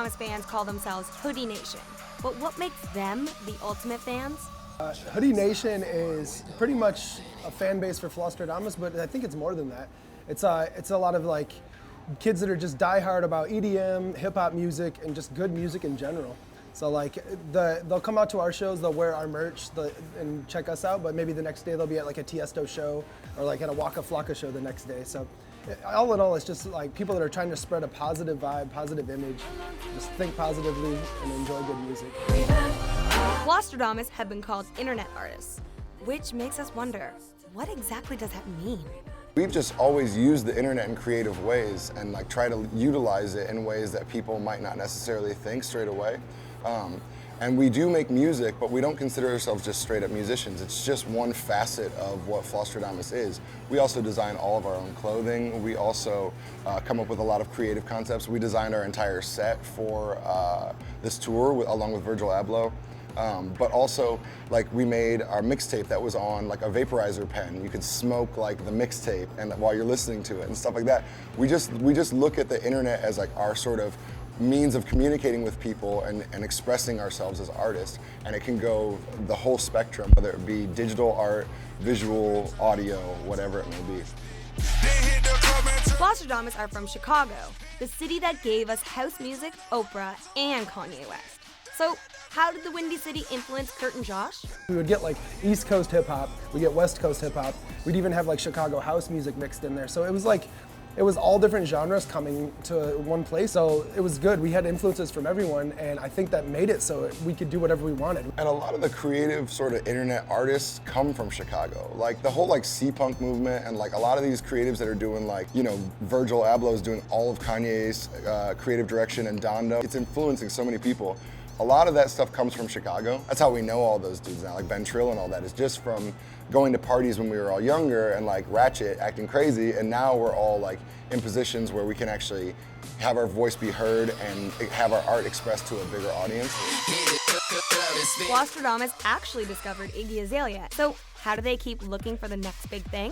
Flosstradamus fans call themselves Hoodie Nation, but what makes them the ultimate fans? Hoodie Nation is pretty much a fan base for Flosstradamus, but I think it's more than that. It's a lot of like kids that are just diehard about EDM, hip hop music, and just good music in general. So like they'll come out to our shows, they'll wear our merch and check us out, but maybe the next day they'll be at like a Tiesto show or like at a Waka Flocka show the next day. So all in all, it's just like people that are trying to spread a positive vibe, positive image, just think positively and enjoy good music. Flosstradamus have been called internet artists, which makes us wonder, what exactly does that mean? We've just always used the internet in creative ways and like try to utilize it in ways that people might not necessarily think straight away. And we do make music, but we don't consider ourselves just straight up musicians. It's just one facet of what Flosstradamus is. We also design all of our own clothing. We also come up with a lot of creative concepts. We designed our entire set for this tour along with Virgil Abloh. But also, like, we made our mixtape that was on like a vaporizer pen. You could smoke like the mixtape and while you're listening to it and stuff like that. We just look at the internet as like our sort of means of communicating with people and expressing ourselves as artists. And it can go the whole spectrum, whether it be digital art, visual, audio, whatever it may be. Flosstradamus are from Chicago, the city that gave us house music, Oprah, and Kanye West. So how did the Windy City influence Kurt and Josh? We would get like East Coast hip hop, we get West Coast hip hop. We'd even have like Chicago house music mixed in there. So it was all different genres coming to one place. So it was good. We had influences from everyone, and I think that made it so we could do whatever we wanted. And a lot of the creative sort of internet artists come from Chicago. Like the whole like C-punk movement and like a lot of these creatives that are doing like, you know, Virgil Abloh is doing all of Kanye's creative direction and Donda. It's influencing so many people. A lot of that stuff comes from Chicago. That's how we know all those dudes now, like Ben Trill and all that is just from going to parties when we were all younger and like ratchet, acting crazy, and now we're all like in positions where we can actually have our voice be heard and have our art expressed to a bigger audience. Flosstradamus actually discovered Iggy Azalea, so how do they keep looking for the next big thing?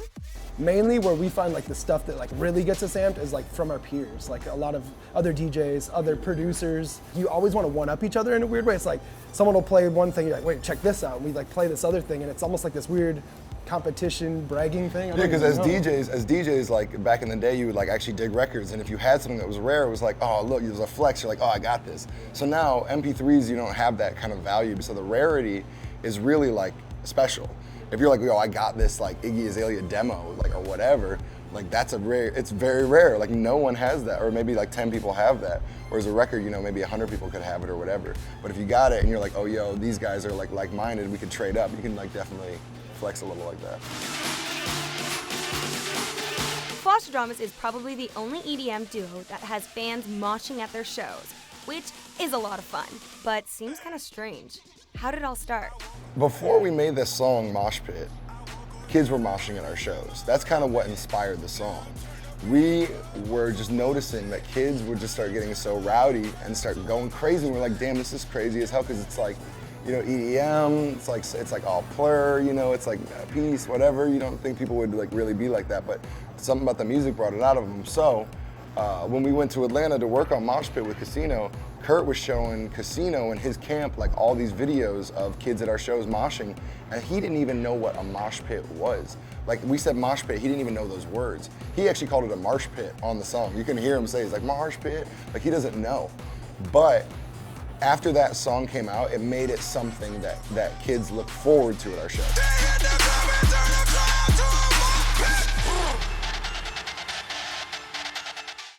Mainly where we find like the stuff that like really gets us amped is like from our peers, like a lot of other DJs, other producers. You always want to one-up each other in a weird way. It's like someone will play one thing, you're like, wait, check this out. And we like play this other thing, and it's almost like this weird competition, bragging thing. Yeah, because as DJs, like back in the day, you would like actually dig records, and if you had something that was rare, it was like, oh look, it was a flex. You're like, oh, I got this. So now MP3s, you don't have that kind of value. So the rarity is really like special. If you're like, yo, I got this like Iggy Azalea demo, like or whatever, like that's it's very rare. Like no one has that, or maybe like 10 people have that. Whereas a record, you know, maybe 100 people could have it or whatever. But if you got it and you're like, oh, yo, these guys are like-minded, we could trade up. You can like definitely flex a little like that. Flosstradamus is probably the only EDM duo that has fans moshing at their shows, which is a lot of fun, but seems kind of strange. How did it all start? Before we made this song, Mosh Pit, kids were moshing at our shows. That's kind of what inspired the song. We were just noticing that kids would just start getting so rowdy and start going crazy. And we're like, damn, this is crazy as hell, because it's like, you know, EDM, it's like all plur, you know, it's like peace, whatever. You don't think people would like really be like that, but something about the music brought it out of them. So when we went to Atlanta to work on Mosh Pit with Casino, Kurt was showing Casino in his camp like all these videos of kids at our shows moshing, and he didn't even know what a mosh pit was. Like we said mosh pit, he didn't even know those words. He actually called it a marsh pit on the song. You can hear him say, he's like, marsh pit, like he doesn't know. But after that song came out, it made it something that kids look forward to at our show.